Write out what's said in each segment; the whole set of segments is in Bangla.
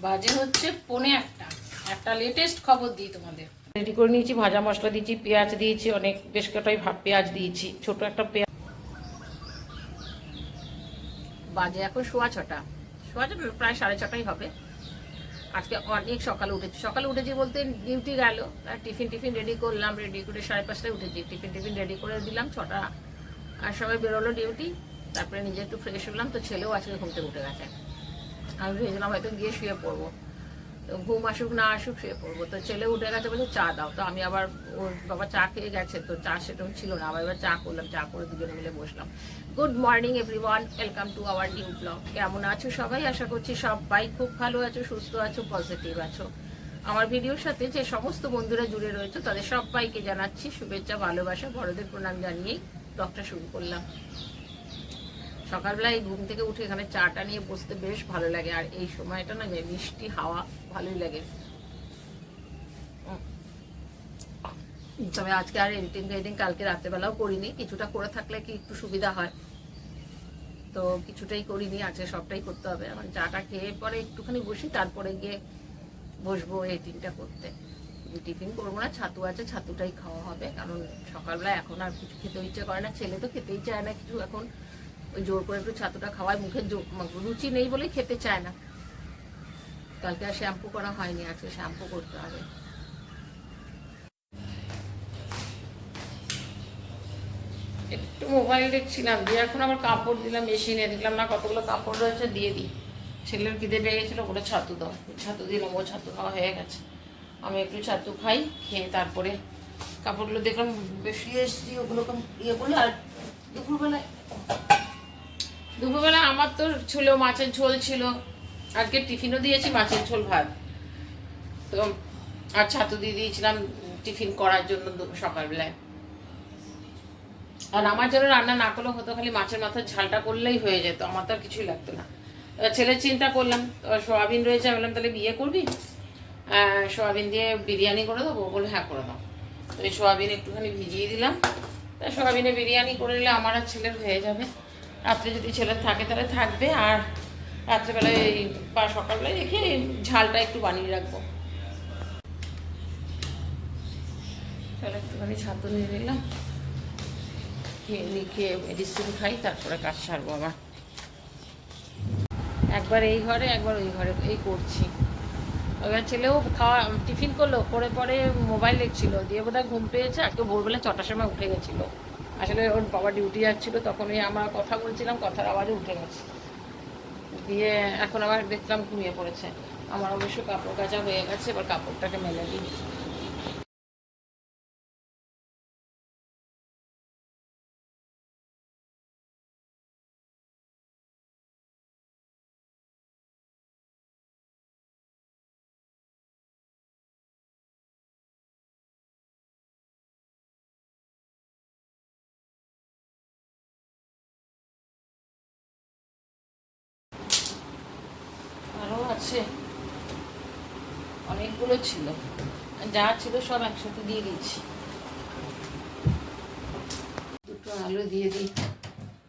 বাজে হচ্ছে 1:45। একটা লেটেস্ট খবর দিই তোমাদের। রেডি করে নিয়েছি, ভাজা মশলা দিয়েছি, পেঁয়াজ দিয়েছি, অনেক বেশ কটাই পেঁয়াজ দিয়েছি, ছোট একটা পেঁয়াজ। বাজে এখন 6:15, প্রায় 6:30 হবে। আজকে অনেক সকালে উঠেছি বলতে ডিউটি গেল, টিফিন রেডি করলাম, রেডি করে 5:30টায় উঠেছি। টিফিন রেডি করে দিলাম, 6টা আর সবাই বেরোলো ডিউটি। তারপরে নিজে একটু ফ্রেশ হলাম, তো ছেলেও আজকে ঘুম থেকে উঠে গেছে। আমি ভেবেছিলাম হয়তো গিয়ে শুয়ে পড়বো, তো ঘুম আসুক না আসুক শুয়ে পড়বো। তো ছেলে উঠে গেছে, বলছে চা দাও। তো আমি আবার, ওর বাবা চা খেয়ে গেছে, তো চা সেরকম ছিল না, আবার এবার চা করলাম, চা করে দুজনে মিলে বসলাম। Good morning everyone, welcome to our new blog. কেমন আছো সবাই? আশা করছি সবাই খুব ভালো আছো, সুস্থ আছো, পজিটিভ আছো। আমার ভিডিওর সাথে যে সমস্ত বন্ধুরা জুড়ে রয়েছে তাদের সবাইকে জানাচ্ছি শুভেচ্ছা, ভালোবাসা, বড়দের প্রণাম জানিয়েই ব্লগটা শুরু করলাম। সকালবেলা এই ঘুম থেকে উঠে এখানে চাটা নিয়ে বসতে বেশ ভালো লাগে, আর এই সময়টা না মিষ্টি হাওয়া ভালোই লাগে। তবে আজকে আর এডিটিং কালকে রাত্রেবেলাও করিনি, কিছুটা করে থাকলে কি একটু সুবিধা হয়, তো কিছুটাই করিনি, আজকে সবটাই করতে হবে। এখন চাটা খেয়ে পরে একটুখানি বসি, তারপরে গিয়ে বসবো এডিটিংটা করতে। টিফিন করবো না, ছাতু আছে, ছাতুটাই খাওয়া হবে, কারণ সকালবেলা এখন আর কিছু খেতে ইচ্ছে করে না, ছেলে তো খেতেই চায় না কিছু। এখন ওই জোর করে একটু ছাতুটা খাওয়ায়, মুখে রুচি নেই বলে খেতে চায় না। কালকে আর শ্যাম্পু করা হয়নি, আজকে শ্যাম্পু করতে হবে। একটু মোবাইল দেখছিলাম, দিয়ে এখন আবার কাপড় দিলাম মেশিনে, দেখলাম না কতগুলো কাপড় রয়েছে, দিয়ে দিই। ছেলের খিদে পেয়ে গেছিলো, ওটা ছাতু দাও, ছাতু দিলাম, ও ছাতু খাওয়া হয়ে গেছে। আমি একটু ছাতু খাই, খেয়ে তারপরে কাপড়গুলো দেখলাম বেশি এসছি, ওগুলো ইয়ে করলে। আর দুপুরবেলা আমার তো ছিল মাছের ঝোল ছিল, আজকে টিফিনও দিয়েছি মাছের ঝোল ভাত, তো আর ছাতু দিয়ে দিয়েছিলাম টিফিন করার জন্য সকালবেলায়। আর আমার জন্য রান্না না করলেও হতো, খালি মাছের মাথার ঝালটা করলেই হয়ে যেত, আমার তো আর কিছুই লাগতো না। ছেলের চিন্তা করলাম, সোয়াবিন রয়েছে, আমি বললাম তাহলে বিয়ে করবি, সোয়াবিন দিয়ে বিরিয়ানি করে দেবো, বলে হ্যাঁ করে দাও। তো এই সোয়াবিন একটুখানি ভিজিয়ে দিলাম, তা সোয়াবিনে বিরিয়ানি করে নিলে আমার আর ছেলের হয়ে যাবে। রাত্রে যদি ছেলের থাকে তাহলে থাকবে, আর রাত্রেবেলায় বা সকালবেলায় রেখে ঝালটা একটু বানিয়ে রাখবো। তাহলে একটুখানি ছাতু নিয়ে নিলাম, খেয়ে মেডিসিন খাই, তারপরে কাজ সারবো আবার। একবার এই ঘরে একবার ওই ঘরে এই করছি। এবার ছেলেও খাওয়া টিফিন করলো, করে পরে মোবাইল দেখছিল, দিয়ে বোধহয় ঘুম পেয়েছে, আজকে ভোরবেলা 6টার সময় উঠে গেছিলো। আসলে ওর বাবা ডিউটি যাচ্ছিলো, তখন ওই আমরা কথা বলছিলাম, কথার আওয়াজে উঠে গেছে, দিয়ে এখন আবার দেখলাম ঘুমিয়ে পড়েছে। আমার অবশ্য কাপড় কাচা হয়ে গেছে, এবার কাপড়টাকে মেলে দিই। আরও আছে, অনেকগুলো ছিল, যা ছিল সব একসাথে দিয়ে দিচ্ছি। দুটো আলু দিয়ে দিই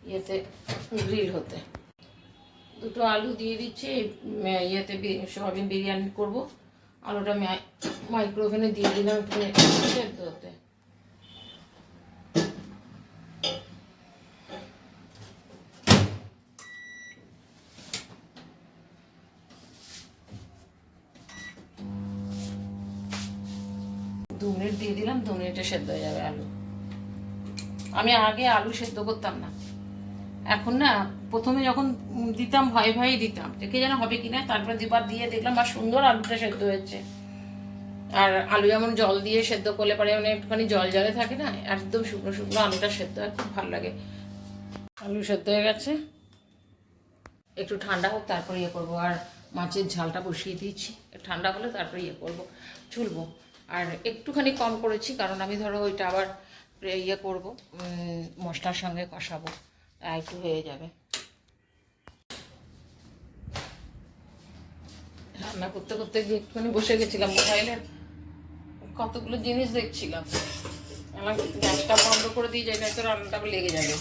ইয়েতে, গ্রিল হতে। দুটো আলু দিয়ে দিচ্ছি ইয়েতে, সোয়াবিন বিরিয়ানি করব। আলুটা মাইক্রোওভেনে দিয়ে দিলাম একটু সেদ্ধ হতে। দু মিনিট দিয়ে দিলাম, 2 মিনিটে সেদ্ধ হয়ে যাবে আলু। আমি আগে আলু সেদ্ধ করতাম না, এখন না প্রথমে যখন দিতাম ভয়ে ভয়েই দিতাম, দেখে যেন হবে কিনা, তারপরে দুবার দিয়ে দেখলাম বা সুন্দর আলুটা সেদ্ধ হয়েছে। আর আলু যেমন জল দিয়ে সেদ্ধ করলে পরে মানে একটুখানি জল জলে থাকে না, একদম শুকনো শুকনো আলুটা সেদ্ধ হয়, খুব ভালো লাগে। আলু সেদ্ধ হয়ে গেছে, একটু ঠান্ডা হোক তারপরে ইয়ে করবো। আর মাছের ঝালটা বসিয়ে দিয়েছি, ঠান্ডা হলে তারপরে ইয়ে করবো, চুলবো। আর একটুখানি কম করেছি, কারণ আমি ধরো ওইটা আবার ইয়ে করবো, মশলার সঙ্গে কষাবো, একটু হয়ে যাবে। রান্না করতে করতে গিয়ে একটুখানি বসে গেছিলাম, মোবাইলের কতগুলো জিনিস দেখছিলাম, আমার গ্যাসটা বন্ধ করে দিয়ে যাই, না তো রান্নাটা লেগে যাবে।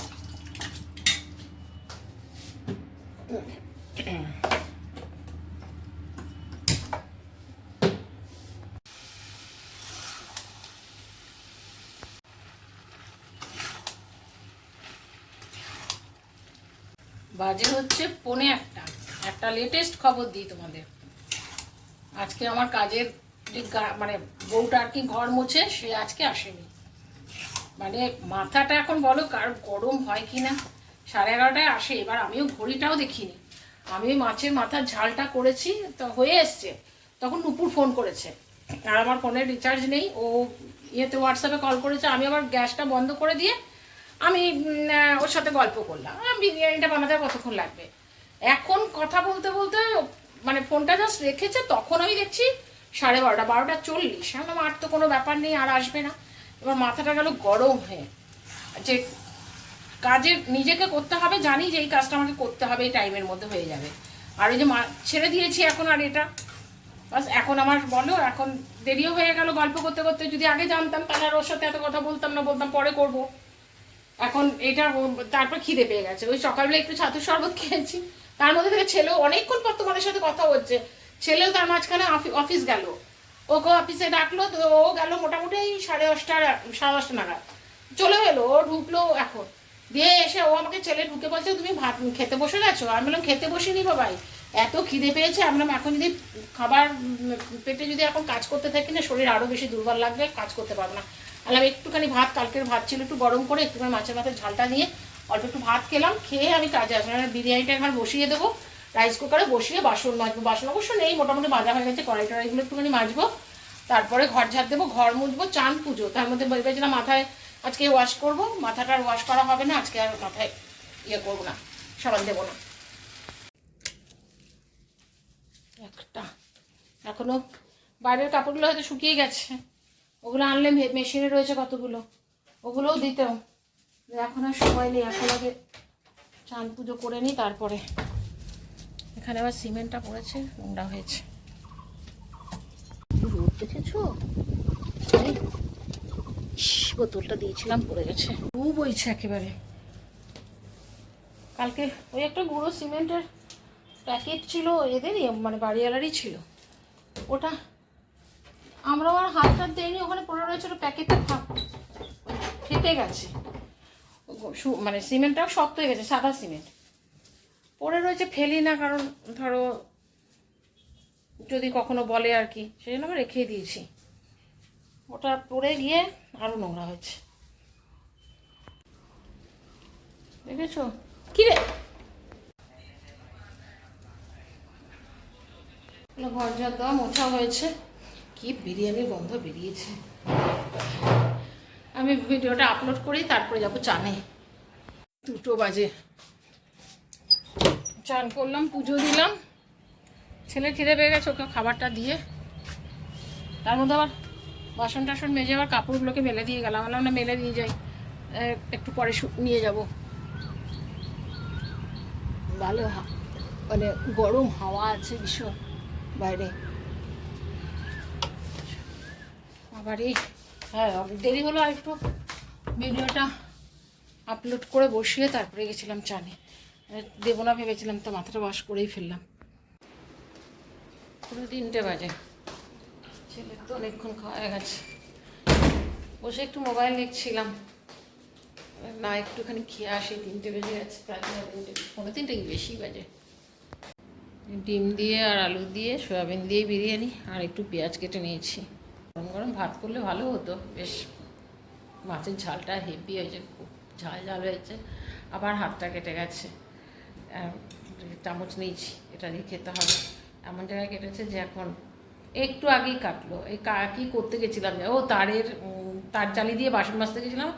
বাজে হচ্ছে 1:45। একটা লেটেস্ট খবর দিই তোমাদের। আজকে আমার কাজের যে মানে বউটা আর কি ঘর মোছে, সে আজকে আসেনি। মানে মাথাটা এখন বলো কার গরম হয় কি না। 11:30টায় আসে। এবার আমিও ঘড়িটাও দেখিনি। আমি মাছের মাথার ঝালটা করেছি তো হয়ে এসছে, তখন নুপুর ফোন করেছে। আর আমার ফোনে রিচার্জ নেই, ও ইয়েতে হোয়াটসঅ্যাপে কল করেছে। আমি আবার গ্যাসটা বন্ধ করে দিয়ে আমি ওর সাথে গল্প করলাম। বিরিয়ানিটা বানাতে কতক্ষণ লাগবে। এখন কথা বলতে বলতে মানে ফোনটা জাস্ট রেখেছে, তখন আমি দেখছি 12:30, 12:40। আমি আর তো কোনো ব্যাপার নেই, আর আসবে না। এবার মাথাটা গেল গরম হয়ে, যে কাজে নিজেকে করতে হবে, জানি যে এই কাজটা আমাকে করতে হবে, এই টাইমের মধ্যে হয়ে যাবে। আর ওই যে ছেড়ে দিয়েছি এখন, আর এটা বাস এখন আমার বলো এখন দেরিও হয়ে গেল গল্প করতে করতে। যদি আগে জানতাম তাহলে আর ওর সাথে এত কথা বলতাম না, বলতাম পরে করব। এখন এটা তারপর খিদে পেয়ে গেছে। ওই সকালবেলা একটু ছাতুর শরবত খেয়েছি, তার মধ্যে থেকে ছেলেও অনেকক্ষণ পর তোমাদের সাথে কথা হচ্ছে। ছেলেও তার মাঝখানে অফিস গেল, ওকে অফিসে ডাকলো তো ও গেল মোটামুটি 10:30 নাগাদ চলে এলো। ও ঢুকলো এখন, দিয়ে এসে ও আমাকে ছেলে ঢুকে বলছে তুমি ভাত খেতে বসে গেছো? আমি বললাম খেতে বসিনি বাবাই, এত খিদে পেয়েছে। আমি বললাম এখন যদি খাবার পেটে যদি এখন কাজ করতে থাকি না, শরীর আরও বেশি দুর্বল লাগবে, কাজ করতে পারবো না। বললাম একটুখানি ভাত, কালকের ভাত ছিল একটু গরম করে একটুখানি মাছের মাথার ঝালটা নিয়ে অল্প একটু ভাত খেলাম, খেয়ে আমি কাজে আসলাম। বিরিয়ানিটা এখন বসিয়ে দেবো, রাইস কুকারে বসিয়ে বাসন মাজবো। বাসন অবশ্য নেই, মোটামুটি মাজা হয়ে গেছে। কড়াই টড়াইগুলো একটুখানি মাজবো, তারপরে ঘর ঝাড় দেবো, ঘর মুছবো, চান পুজো। তার মধ্যে ভেবেছিলাম মাথায় আজকে ওয়াশ করবো, মাথাটা আর ওয়াশ করা হবে না আজকে, আর মাথায় ইয়ে করবো না, সাবান দেবো না। একটা এখনো বাইরের কাপড়গুলো হয়তো শুকিয়ে গেছে, ওগুলো আনলে মেশিনে রয়েছে কতগুলো, ওগুলোও দিতেও। এখন আর সময় নেই, এখন আগে চান পুজো করে নিই তারপরে। এখানে আবার সিমেন্টটা পড়েছে, নোংরা হয়েছে। রোদ দেখেছো? বোতলটা দিয়েছিলাম পড়ে গেছে, খুব বইছে একেবারে। কালকে ওই একটা গুঁড়ো সিমেন্টের প্যাকেট ছিল এদেরই, মানে বাড়িওয়ালারই ছিল। ওটা আমরা আর হাত টাত দেয়নি, ওখানে পড়ে রয়েছে, প্যাকেটটা ফেটে গেছে। মানে সিমেন্টটাও শক্ত হয়ে গেছে, সাদা সিমেন্ট পড়ে রয়েছে। ফেলি না, কারণ ধরো যদি কখনো বলে আর কি, সেই জন্য আমি রেখেই দিয়েছি। ওটা পড়ে গিয়ে আরো নোংরা হয়েছে, দেখেছো? কি রে, ঘর ঝাড় দেওয়া মোছা হয়েছে। কি বিরিয়ানির গন্ধ বেরিয়েছে। আমি ভিডিওটা আপলোড করি, তারপরে যাবো চানে। 2টো বাজে। চান করলাম, পুজো দিলাম, ছেলে খিদে পেয়ে গেছে, ওকে খাবারটা দিয়ে তার মধ্যে আবার বাসন টাসন মেজে আবার কাপড়গুলোকে মেলে দিয়ে গেলাম। বললাম না মেলে দিয়ে যাই, একটু পরে নিয়ে যাব। ভালো মানে গরম হাওয়া আছে ভীষণ বাইরে। আবার এই হ্যাঁ দেরি হলো আর একটু, ভিডিওটা আপলোড করে বসিয়ে তারপরে গেছিলাম চানে। দেবো না ভেবেছিলাম, তো মাথাটা ওয়াশ করেই ফেললাম। পুরো 3টে বাজে, ছেলের তো অনেকক্ষণ খাওয়া গেছে। বসে একটু মোবাইল দেখছিলাম, না একটুখানি খেয়ে আসি। 3টে বেজে গেছে, প্রায় 3টে, 3:15 কি বেশি বাজে। ডিম দিয়ে আর আলু দিয়ে সয়াবিন দিয়ে বিরিয়ানি, আর একটু পেঁয়াজ কেটে নিয়েছি। গরম গরম ভাত করলে ভালো হতো, বেশ মাছের ঝালটা হেভি হয়েছে, খুব ঝাল ঝাল হয়েছে। আবার হাতটা কেটে গেছে, চামচ নিয়েছি, এটা দিয়ে খেতে হবে। এমন জায়গায় কেটেছে যে এখন একটু আগেই কাটলো। এই কী করতে গেছিলাম, ও তার জালি দিয়ে বাসন মাজতে গেছিলাম।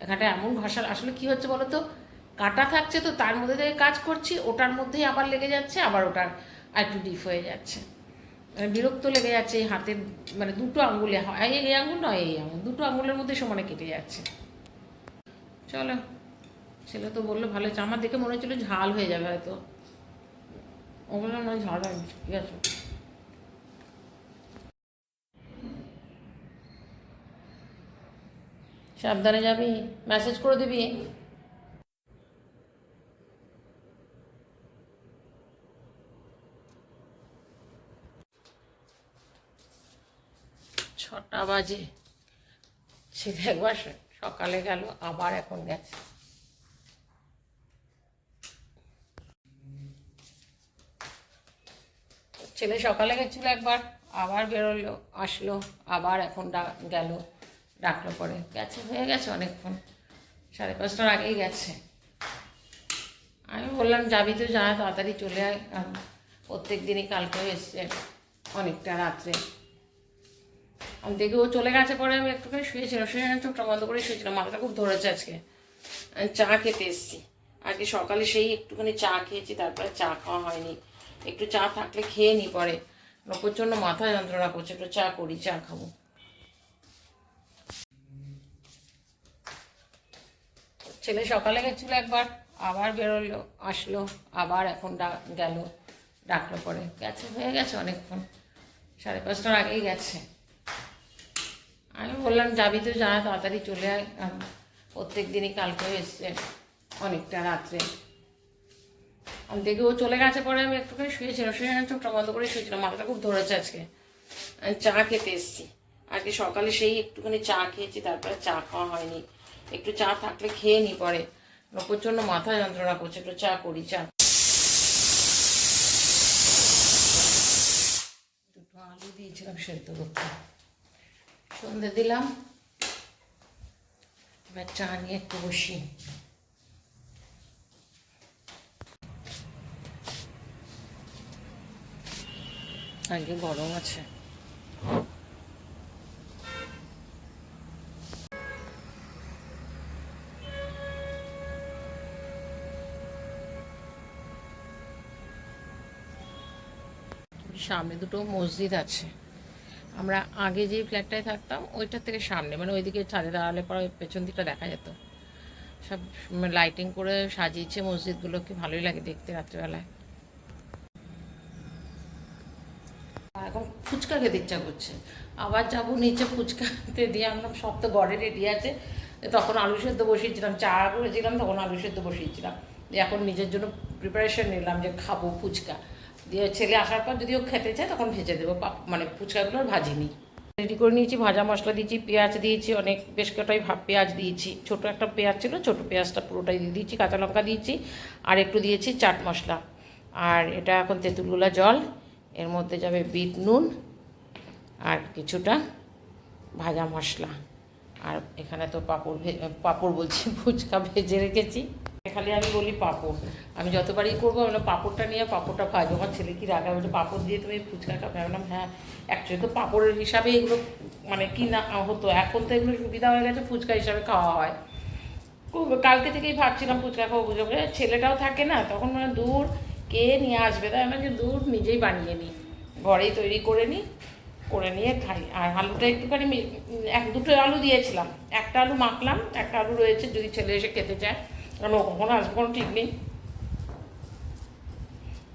এখানটা এমন ঘষা, আসলে কি হচ্ছে বলো তো, কাটা থাকছে তো তার মধ্যে থেকে কাজ করছি, ওটার মধ্যেই আবার লেগে যাচ্ছে, আবার ওটার আর একটু ডিপ হয়ে যাচ্ছে। মানে বিরক্ত লেগে যাচ্ছে এই হাতের, মানে 2টো আঙুলে হয়, এই আঙুল নয় এই আঙুল, 2টো আঙুলের মধ্যে সমানে কেটে যাচ্ছে। চলো, ছেলে তো বললো ভালো হয়েছে। আমার দেখে মনে হচ্ছিলো ঝাল হয়ে যাবে হয়তো, ও বললাম নয় ঝাল হয়নি, ঠিক আছে। সাবধানে যাবি, মেসেজ করে দিবি। 6টা বাজে। ছেলে একবার সকালে গেল, আবার এখন গেছে। ছেলে সকালে গেছিলো একবার, আবার বেরোলো, আসলো, আবার এখন গেল, ডাকলো পরে গেছে, হয়ে গেছে অনেকক্ষণ, 5:30টার আগেই গেছে। আমি বললাম যাবি তো যা, তাড়াতাড়ি চলে আয়, কারণ প্রত্যেক দিনই কালকেও এসছে অনেকটা রাত্রে। আমি দেখি ও চলে গেছে পরে আমি একটুখানি শুয়েছিলাম, চোখটা বন্ধ করে শুয়েছিলাম, মাথাটা খুব ধরেছে আজকে। আমি চা খেতে এসেছি আজকে সকালে, সেই একটুখানি চা খেয়েছি, তারপরে চা খাওয়া হয়নি। একটু চা থাকলে খেয়ে নি, পরে প্রচণ্ড মাথা যন্ত্রণা করছে, একটু চা করি, চা খাবো। ছেলে সকালে গেছিলো একবার, আবার বেরোলো, আসলো, আবার এখন গেল, ডাকলো পরে গেছে, হয়ে গেছে অনেকক্ষণ, 5:30টার আগেই গেছে। আমি বললাম যাবি তো যা, তাড়াতাড়ি চলে আয়, কারণ প্রত্যেক দিনই কালকেও এসছে অনেকটা রাত্রে। আমি দেখি ও চলে গেছে পরে আমি একটুখানি শুয়েছিলাম, চোখটা বন্ধ করে শুয়েছিলাম, মাথাটা খুব ধরেছে আজকে। আমি চা খেতে এসেছি আজকে সকালে, সেই একটুখানি চা খেয়েছি, তারপরে চা খাওয়া হয়নি। একটু চা থাকলে খেয়ে নি, পরে প্রচণ্ড মাথা যন্ত্রণা করছে, একটু চা করি, চা। দুটো আলু দিয়েছিলাম সেদ্ধ করতে, সন্ধে দিলাম, এবার চা নিয়ে একটু বসি। আজকে গরম আছে। সামনে দুটো মসজিদ আছে, আমরা আগে যে ফ্ল্যাটটায় থাকতাম ওইটার থেকে সামনে, মানে ওইদিকে ছাদে দাঁড়ালে পরে পেছন দিকটা দেখা যেত। সব লাইটিং করে সাজিয়েছে মসজিদগুলোকে, ভালোই লাগে দেখতে রাত্রেবেলায়। এখন ফুচকা খেতে ইচ্ছা করছে, আবার যাবো নিচে ফুচকাতে দিয়ে, আমরা সব তো ঘরে রেডি আছে। তখন আলু সেদ্ধ বসিয়েছিলাম, চা করেছিলাম, তখন আলু সেদ্ধ বসিয়েছিলাম, দিয়ে এখন নিজের জন্য প্রিপারেশন নিলাম যে খাবো ফুচকা। দিয়ে ছেলে আসার পর যদি ও খেতে চায় তখন ভেজে দেবো, মানে ফুচকাগুলো আর ভাজিনি। রেডি করে নিয়েছি, ভাজা মশলা দিয়েছি, পেঁয়াজ দিয়েছি, অনেক বেশ কটাই পেঁয়াজ দিয়েছি, ছোটো একটা পেঁয়াজ ছিল, ছোটো পেঁয়াজটা পুরোটাই দিয়ে দিয়েছি, কাঁচা লঙ্কা দিয়েছি, আর একটু দিয়েছি চাট মশলা। আর এটা এখন তেঁতুলগুলা জল, এর মধ্যে যাবে বিট নুন আর কিছুটা ভাজা মশলা। আর এখানে তো পাঁপড় বলছি, ফুচকা ভেজে রেখেছি। খালি আমি বলি পাঁপড়, আমি যতবারই করবো আমি পাঁপড়টা নিয়ে পাঁপড়টা ভাজবো। আমার ছেলে কি রাগা, বলছে পাঁপড় দিয়ে তুমি ফুচকা খাবে? আমি বললাম হ্যাঁ, অ্যাকচুয়ালি তো পাঁপড়ের হিসাবে এগুলো মানে কি না হতো, এখন তো এগুলো সুবিধা হয়ে গেছে, ফুচকা হিসাবে খাওয়া হয়। কালকে থেকেই ভাবছিলাম ফুচকা খাবো, বুঝে ছেলেটাও থাকে না তখন, মানে দূর কে নিয়ে আসবে, তাই আমরা যে দূর নিজেই বানিয়ে নিই, ঘরেই তৈরি করে নিই, করে নিয়ে খাই। আর আলুটা একটুখানি দুটো আলু দিয়েছিলাম, একটা আলু মাখলাম, একটা আলু রয়েছে যদি ছেলে এসে খেতে চায়, কারণ ও কখনো আসবে কোনো ঠিক নেই।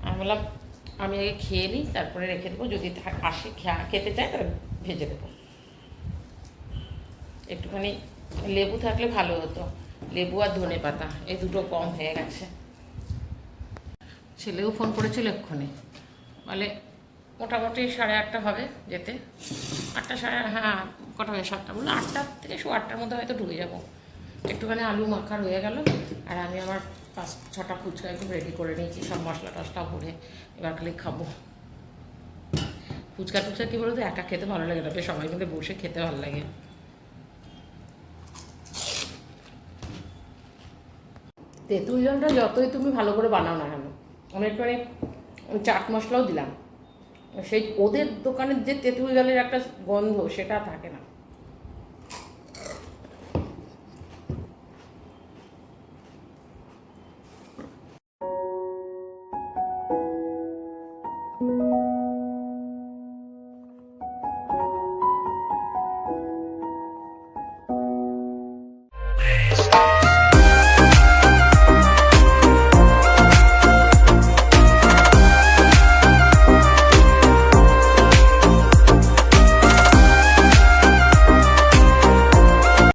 আমি বললাম আমি আগে খেয়ে নিই, তারপরে রেখে দেবো, যদি আসে খেতে চায় তাহলে ভেজে দেবো। একটুখানি লেবু থাকলে ভালো হতো, লেবু আর ধনে পাতা এই দুটো কম হয়ে গেছে। ছেলেও ফোন করেছিল এক্ষুনি, বলে মোটামুটি 8:30 হবে যেতে, 8টা হ্যাঁ কটা হবে 7টা, বললো 8টা থেকে 8:15টার মধ্যে হয়তো ঢুকে যাবো। একটুখানি আলু মাখা রয়ে গেল, আর আমি আমার 5-6টা ফুচকা একদম রেডি করে নিয়েছি, সব মশলা টশলা ভরে, এবার খালি খাবো। ফুচকা টুচকা কী বলতো, একা খেতে ভালো লাগে না, বেশ সবাই মিলে বসে খেতে ভালো লাগে। তেঁতুল জলটা যতই তুমি ভালো করে বানাও না কেন, অনেকটাই চাট মশলাও দিলাম, সেই ওদের দোকানের যে তেঁতুল জলের একটা গন্ধ সেটা থাকে না।